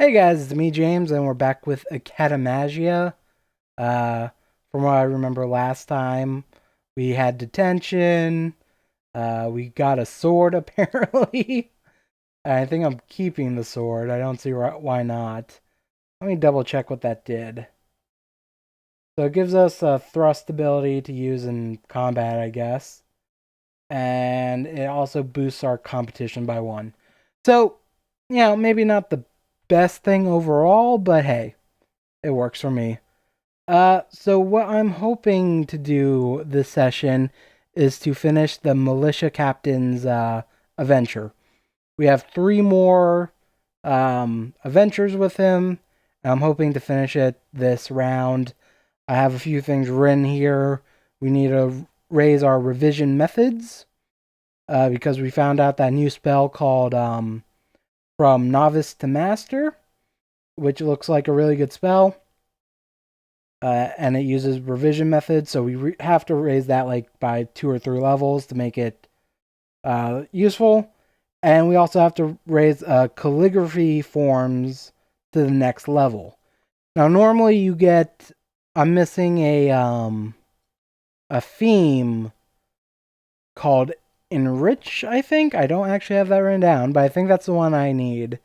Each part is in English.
Hey guys, it's me, James, and we're back with Academagia. Uh, from what I remember last time, we had detention. We got a sword, apparently. I think I'm keeping the sword. I don't see why not. Let me double check what that did. So it gives us a thrust ability to use in combat, I guess. And it also boosts our competition by 1. So, maybe not the best thing overall, but hey, it works for me. So what I'm hoping to do this session is to finish the militia captain's adventure. We have 3 more adventures with him, and I'm hoping to finish it this round. I have a few things written here. We need to raise our revision methods because we found out that new spell called From Novice to Master, which looks like a really good spell. And it uses revision methods, so we have to raise that like by 2 or 3 levels to make it useful. And we also have to raise calligraphy forms to the next level. Now, normally you get. I'm missing a theme called Enrich. I think I don't actually have that written down, but I think that's the one I need.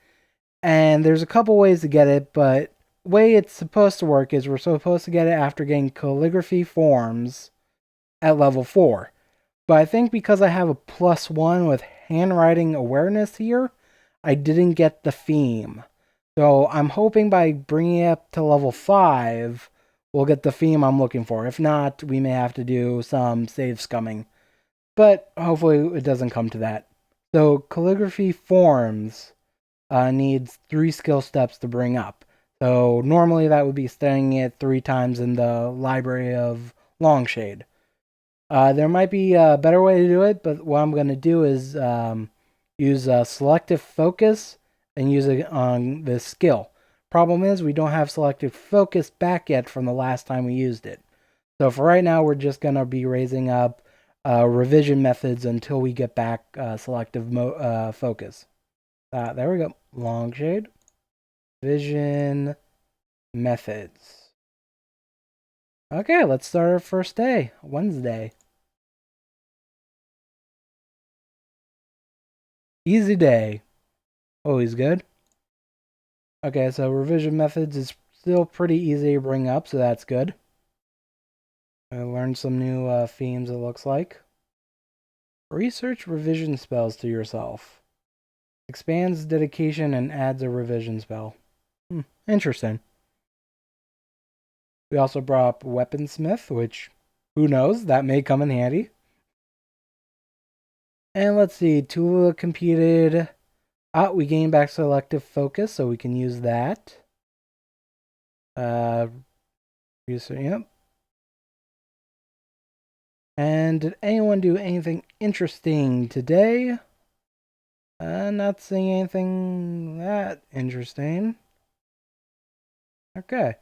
And there's a couple ways to get it, but way it's supposed to work is we're supposed to get it after getting calligraphy forms at level 4. But I think because I have a +1 with handwriting awareness here, I didn't get the theme. So I'm hoping by bringing it up to level 5, we'll get the theme I'm looking for. If not, we may have to do some save scumming. But hopefully it doesn't come to that. So calligraphy forms needs 3 skill steps to bring up. So normally that would be studying it 3 times in the library of Longshade. There might be a better way to do it, but what I'm going to do is use selective focus and use it on this skill. Problem is we don't have selective focus back yet from the last time we used it. So for right now, we're just going to be raising up revision methods until we get back selective focus. There we go. Longshade. Vision methods. Okay, let's start our first day. Wednesday. Easy day. Always good. Okay, so revision methods is still pretty easy to bring up, so that's good. I learned some new themes, it looks like. Research revision spells to yourself. Expands dedication and adds a revision spell. Interesting. We also brought up Weaponsmith, which, who knows, that may come in handy. And let's see, Tula competed. We gained back selective focus, so we can use that. Yep. And did anyone do anything interesting today? Not seeing anything that interesting. Okay.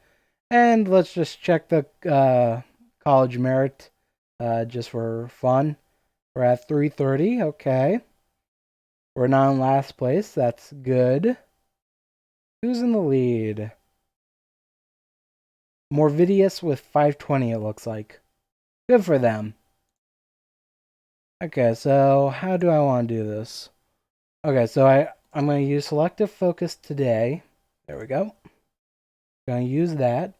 And let's just check the college merit just for fun. We're at 330. Okay. We're not in last place. That's good. Who's in the lead? Morvidius with 520, it looks like. Good for them. Okay, so how do I want to do this? Okay, so I'm going to use selective focus today. There we go. I'm going to use that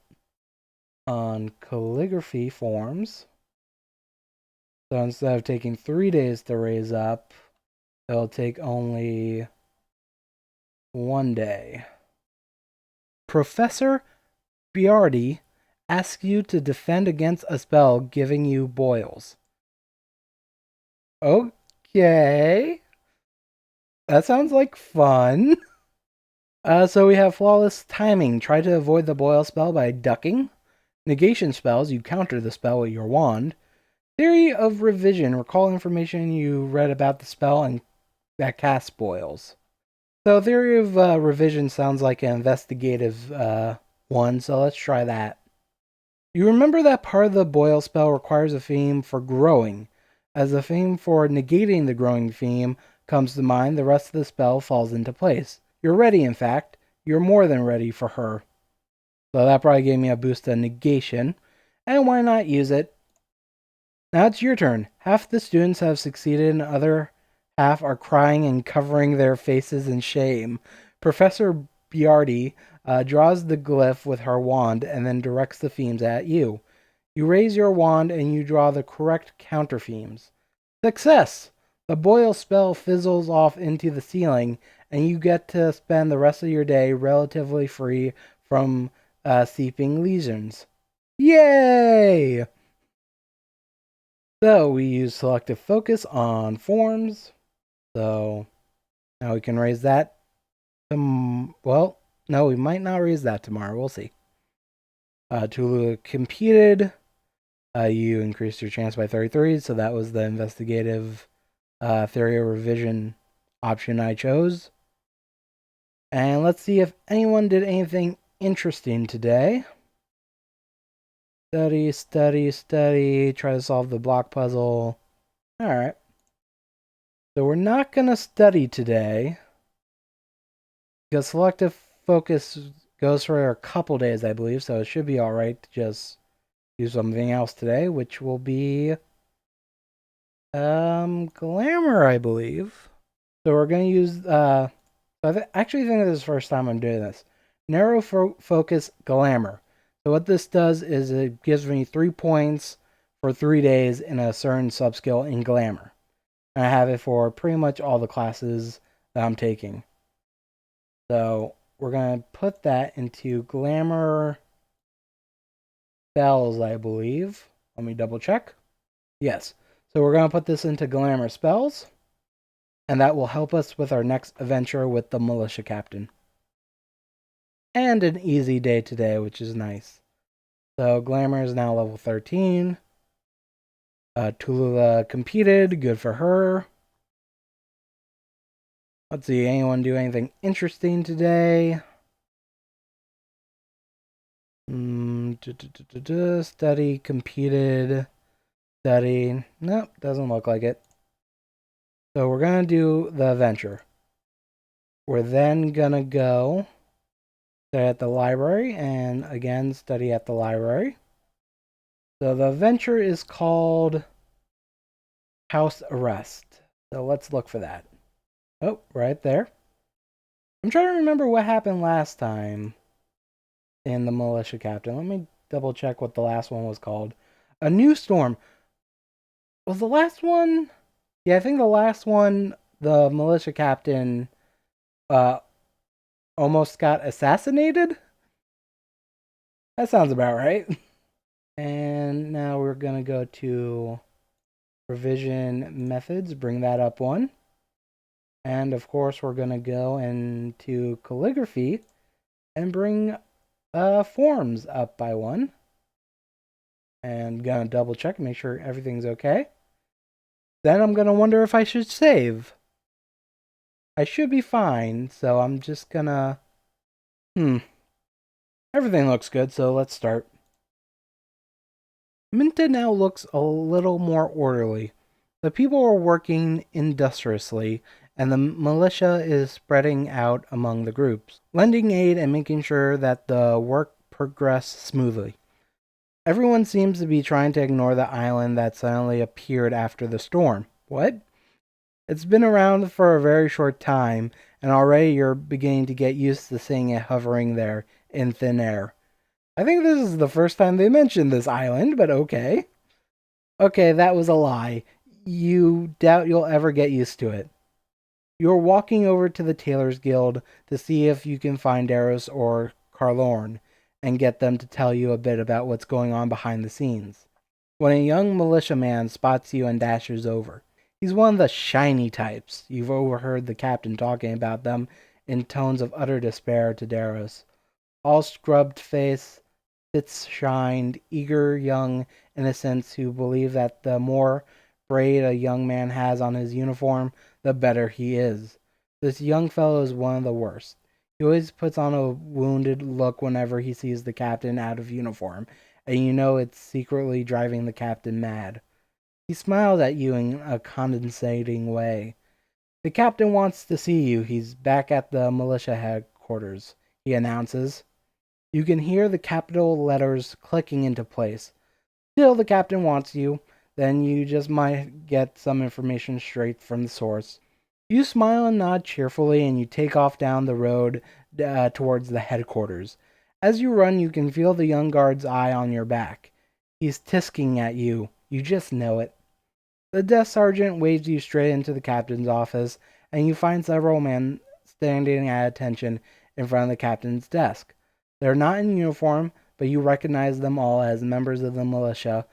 on calligraphy forms. So instead of taking 3 days to raise up, it'll take only 1 day. Professor Biardi asks you to defend against a spell giving you boils. Okay. That sounds like fun. So we have flawless timing. Try to avoid the boil spell by ducking. Negation spells, you counter the spell with your wand. Theory of revision, recall information you read about the spell and that casts boils. So theory of revision sounds like an investigative one, so let's try that. You remember that part of the boil spell requires a theme for growing. As the theme for negating the growing theme comes to mind, the rest of the spell falls into place. You're ready, in fact. You're more than ready for her. So that probably gave me a boost of negation. And why not use it? Now it's your turn. Half the students have succeeded and the other half are crying and covering their faces in shame. Professor Biardi draws the glyph with her wand and then directs the themes at you. You raise your wand and you draw the correct counter themes. Success! The boil spell fizzles off into the ceiling, and you get to spend the rest of your day relatively free from seeping lesions. Yay! So we use selective focus on forms. So now we can raise that. Well, no, we might not raise that tomorrow. We'll see. Tulu competed. You increased your chance by 33, so that was the investigative theory of revision option I chose. And let's see if anyone did anything interesting today. Study, study, study. Try to solve the block puzzle. Alright. So we're not going to study today, because selective focus goes for a couple days, I believe, so it should be alright to just do something else today, which will be glamour, I believe. So we're going to use I actually think this is the first time I'm doing this. Narrow focus glamour. So what this does is it gives me 3 points for 3 days in a certain subskill in glamour. And I have it for pretty much all the classes that I'm taking. So we're going to put that into glamour spells, I believe. Let me double check. Yes. So we're going to put this into glamour spells. And that will help us with our next adventure with the militia captain. And an easy day today, which is nice. So glamour is now level 13. Tulula competed, good for her. Let's see, anyone do anything interesting today? Study, competed, study. Nope, doesn't look like it. So we're going to do the adventure. We're then going to go study at the library, and again, study at the library. So the adventure is called House Arrest. So let's look for that. Oh, right there. I'm trying to remember what happened last time in the militia captain. Let me double check what the last one was called. A New Storm. Was the last one? Yeah, I think the last one, the militia captain uh almost got assassinated. That sounds about right. And now we're gonna go to revision methods, bring that up one. And of course we're gonna go into calligraphy and bring forms up by one. And gonna double check, make sure everything's okay. Then I'm gonna wonder if I should save. I should be fine, so I'm just gonna... Everything looks good, so let's start. Minta now looks a little more orderly. The people are working industriously, and the militia is spreading out among the groups, lending aid and making sure that the work progresses smoothly. Everyone seems to be trying to ignore the island that suddenly appeared after the storm. What? It's been around for a very short time, and already you're beginning to get used to seeing it hovering there in thin air. I think this is the first time they mentioned this island, but okay. Okay, that was a lie. You doubt you'll ever get used to it. You're walking over to the Tailors Guild to see if you can find Eros or Carlorn and get them to tell you a bit about what's going on behind the scenes. When a young militiaman spots you and dashes over. He's one of the shiny types. You've overheard the captain talking about them in tones of utter despair to Daros. All scrubbed face, spits shined, eager young innocents who believe that the more braid a young man has on his uniform, the better he is. This young fellow is one of the worst. He always puts on a wounded look whenever he sees the captain out of uniform, and you know it's secretly driving the captain mad. He smiles at you in a condescending way. The captain wants to see you. He's back at the militia headquarters. he announces. You can hear the capital letters clicking into place. Still, the captain wants you. Then you just might get some information straight from the source. You smile and nod cheerfully, and you take off down the road towards the headquarters. As you run, you can feel the young guard's eye on your back. He's tisking at you. You just know it. The desk sergeant waves you straight into the captain's office, and you find several men standing at attention in front of the captain's desk. They're not in uniform, but you recognize them all as members of the militia,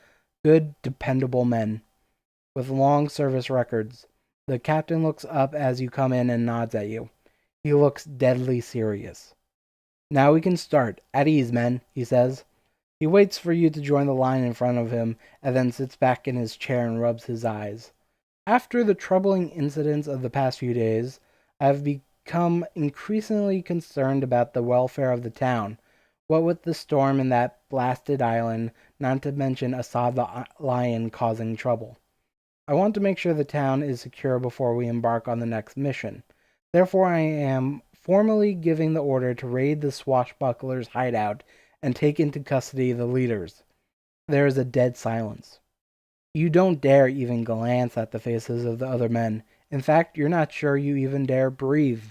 good, dependable men with long service records. The captain looks up as you come in and nods at you. He looks deadly serious. Now we can start. At ease, men, he says. He waits for you to join the line in front of him and then sits back in his chair and rubs his eyes. After the troubling incidents of the past few days, I have become increasingly concerned about the welfare of the town. What with the storm in that blasted island, not to mention Assad the lion causing trouble. I want to make sure the town is secure before we embark on the next mission. Therefore, I am formally giving the order to raid the swashbucklers' hideout and take into custody the leaders. There is a dead silence. You don't dare even glance at the faces of the other men. In fact, you're not sure you even dare breathe.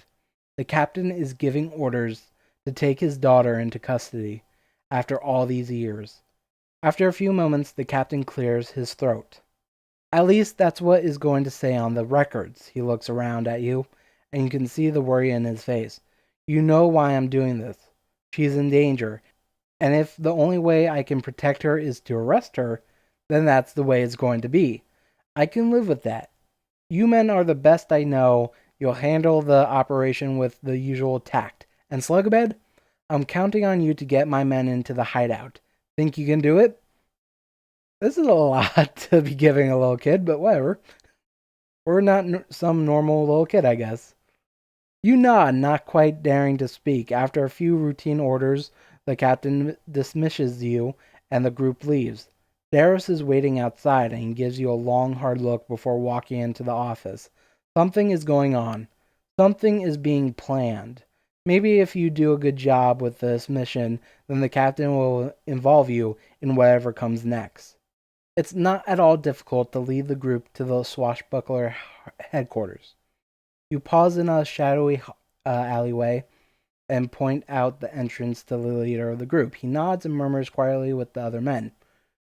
The captain is giving orders to take his daughter into custody after all these years. After a few moments, the captain clears his throat. At least that's what is going to say on the records. He looks around at you, and you can see the worry in his face. You know why I'm doing this. She's in danger, and if the only way I can protect her is to arrest her, then that's the way it's going to be. I can live with that. You men are the best I know. You'll handle the operation with the usual tact. And Slugabed, I'm counting on you to get my men into the hideout. Think you can do it? This is a lot to be giving a little kid, but whatever. We're not some normal little kid, I guess. You nod, not quite daring to speak. After a few routine orders, the captain dismisses you, and the group leaves. Darius is waiting outside, and he gives you a long, hard look before walking into the office. Something is going on. Something is being planned. Maybe if you do a good job with this mission, then the captain will involve you in whatever comes next. It's not at all difficult to lead the group to the swashbuckler headquarters. You pause in a shadowy alleyway and point out the entrance to the leader of the group. He nods and murmurs quietly with the other men.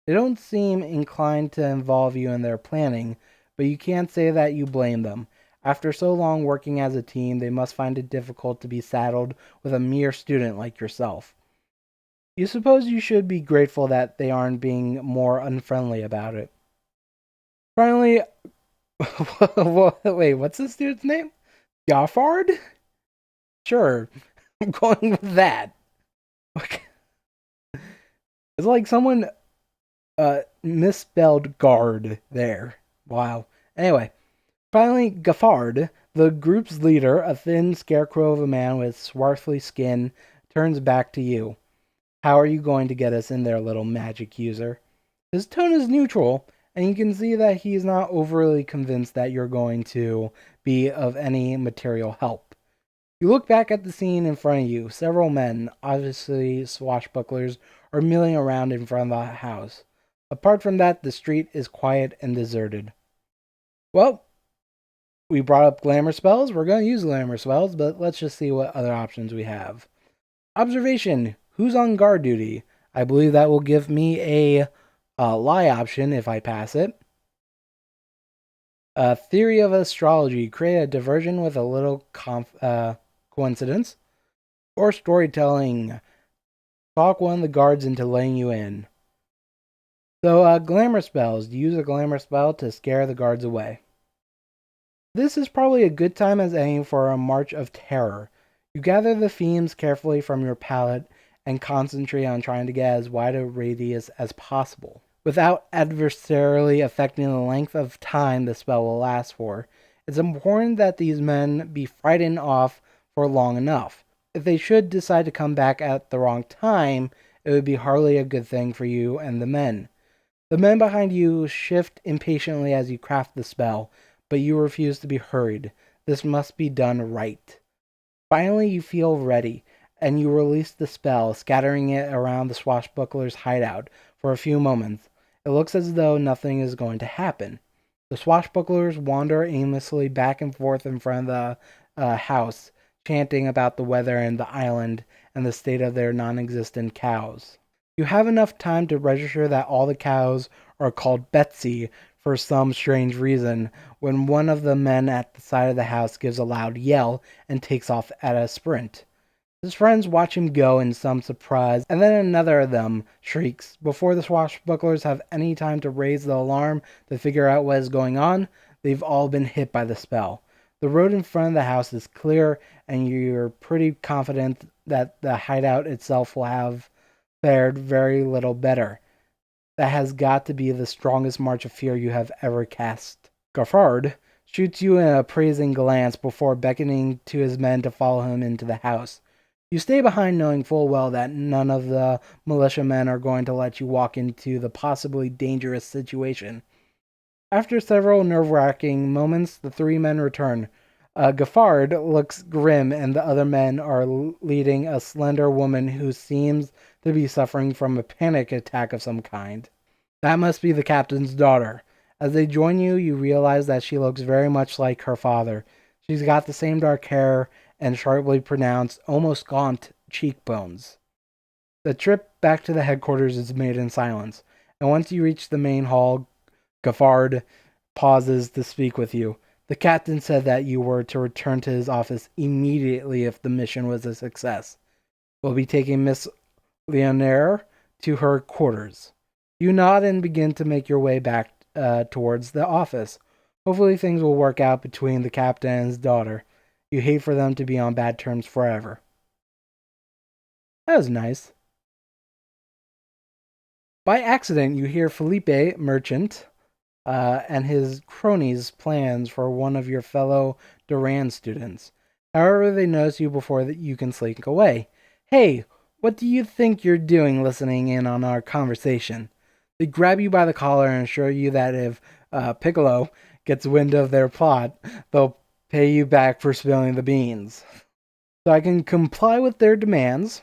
They don't seem inclined to involve you in their planning, but you can't say that you blame them. After so long working as a team, they must find it difficult to be saddled with a mere student like yourself. You suppose you should be grateful that they aren't being more unfriendly about it. Finally, wait, what's this dude's name? Gaffard? Sure, I'm going with that. It's like someone misspelled guard there. Wow. Anyway, finally, Gaffard, the group's leader, a thin scarecrow of a man with swarthy skin, turns back to you. How are you going to get us in there, little magic user? His tone is neutral, and you can see that he's not overly convinced that you're going to be of any material help. You look back at the scene in front of you. Several men, obviously swashbucklers, are milling around in front of the house. Apart from that, the street is quiet and deserted. Well, we brought up glamour spells. We're going to use glamour spells, but let's just see what other options we have. Observation. Who's on guard duty? I believe that will give me a lie option if I pass it. Theory of astrology. Create a diversion with a little coincidence. Or storytelling. Talk one of the guards into letting you in. So, glamour spells. Use a glamour spell to scare the guards away. This is probably a good time as any for a march of terror. You gather the themes carefully from your palette and concentrate on trying to get as wide a radius as possible, without adversarially affecting the length of time the spell will last for. It's important that these men be frightened off for long enough. If they should decide to come back at the wrong time, it would be hardly a good thing for you and the men. The men behind you shift impatiently as you craft the spell, but you refuse to be hurried. This must be done right. Finally, you feel ready. and you release the spell, scattering it around the swashbuckler's hideout for a few moments. It looks as though nothing is going to happen. The swashbucklers wander aimlessly back and forth in front of the house, chanting about the weather and the island and the state of their non-existent cows. You have enough time to register that all the cows are called Betsy for some strange reason when one of the men at the side of the house gives a loud yell and takes off at a sprint. His friends watch him go in some surprise, and then another of them shrieks. Before the swashbucklers have any time to raise the alarm to figure out what is going on, they've all been hit by the spell. The road in front of the house is clear, and you're pretty confident that the hideout itself will have fared very little better. That has got to be the strongest march of fear you have ever cast. Gaffard shoots you an appraising glance before beckoning to his men to follow him into the house. You stay behind knowing full well that none of the militiamen are going to let you walk into the possibly dangerous situation. After several nerve-wracking moments, the three men return. Gaffard looks grim, and the other men are leading a slender woman who seems to be suffering from a panic attack of some kind. That must be the captain's daughter. As they join you, you realize that she looks very much like her father. She's got the same dark hair and sharply pronounced, almost gaunt cheekbones. The trip back to the headquarters is made in silence, and once you reach the main hall, Gaffard pauses to speak with you. The captain said that you were to return to his office immediately if the mission was a success. We'll be taking Miss Leonore to her quarters. You nod and begin to make your way back towards the office. Hopefully things will work out between the captain and his daughter. You hate for them to be on bad terms forever. That was nice. By accident, you hear Felipe, merchant, and his cronies' plans for one of your fellow Duran students. However, they notice you before that you can slink away. Hey, what do you think you're doing listening in on our conversation? They grab you by the collar and assure you that if Piccolo gets wind of their plot, they'll pay you back for spilling the beans. So I can comply with their demands.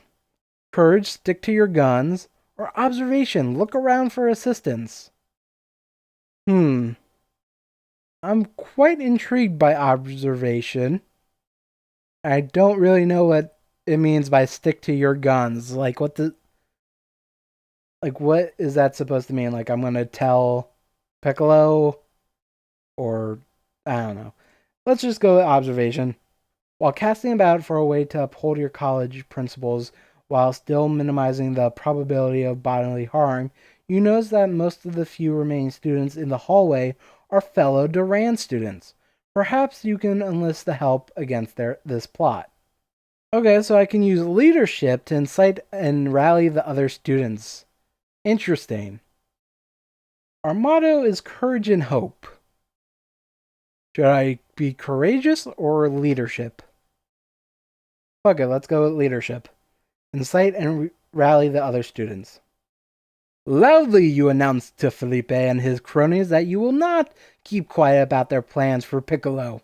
Courage, stick to your guns. Or observation, look around for assistance. I'm quite intrigued by observation. I don't really know what it means by stick to your guns. What is that supposed to mean? Like I'm gonna tell Piccolo, or I don't know. Let's just go with observation. While casting about for a way to uphold your college principles while still minimizing the probability of bodily harm, you notice that most of the few remaining students in the hallway are fellow Duran students. Perhaps you can enlist the help against this plot. Okay, so I can use leadership to incite and rally the other students. Interesting. Our motto is courage and hope. Should I be courageous or leadership? Fuck it, let's go with leadership. Incite and rally the other students. Loudly you announce to Felipe and his cronies that you will not keep quiet about their plans for Piccolo.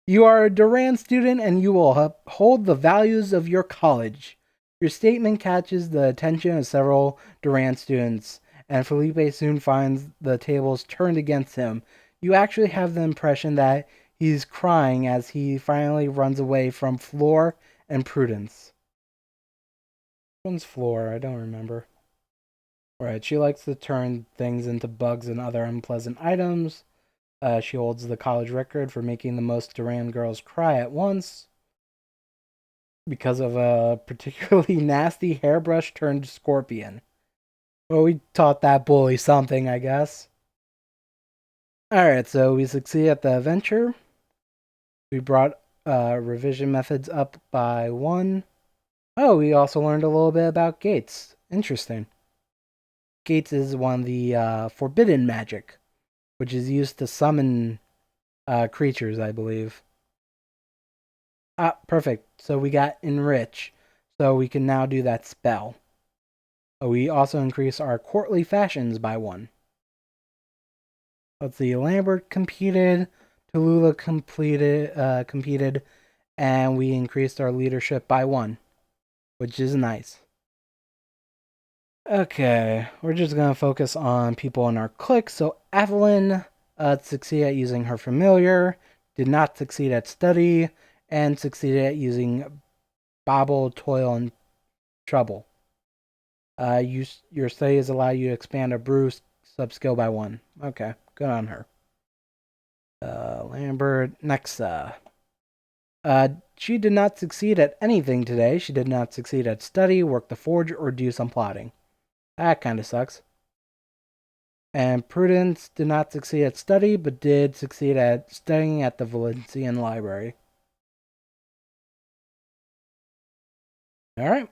You are a Duran student and you will uphold the values of your college. Your statement catches the attention of several Duran students, and Felipe soon finds the tables turned against him. You actually have the impression that he's crying as he finally runs away from Fleur and Prudence. Which one's Fleur? I don't remember. Right, she likes to turn things into bugs and other unpleasant items. She holds the college record for making the most Duran girls cry at once because of a particularly nasty hairbrush turned scorpion. Well, we taught that bully something, I guess. Alright, so we succeed at the adventure. We brought revision methods up by 1. Oh, we also learned a little bit about Gates. Interesting. Gates is one of the forbidden magic, which is used to summon creatures, I believe. Ah, perfect. So we got Enrich. So we can now do that spell. We also increase our courtly fashions by 1. Let's see, Lambert competed, Tallulah competed, and we increased our leadership by 1, which is nice. Okay, we're just going to focus on people in our clique. So Evelyn succeeded at using her familiar, did not succeed at study, and succeeded at using bobble, toil, and trouble. Your studies allow you to expand a brew sub-skill by 1. Okay, good on her. Lambert, Nexa. She did not succeed at anything today. She did not succeed at study, work the forge, or do some plotting. That kind of sucks. And Prudence did not succeed at study, but did succeed at studying at the Valencian Library. Alright,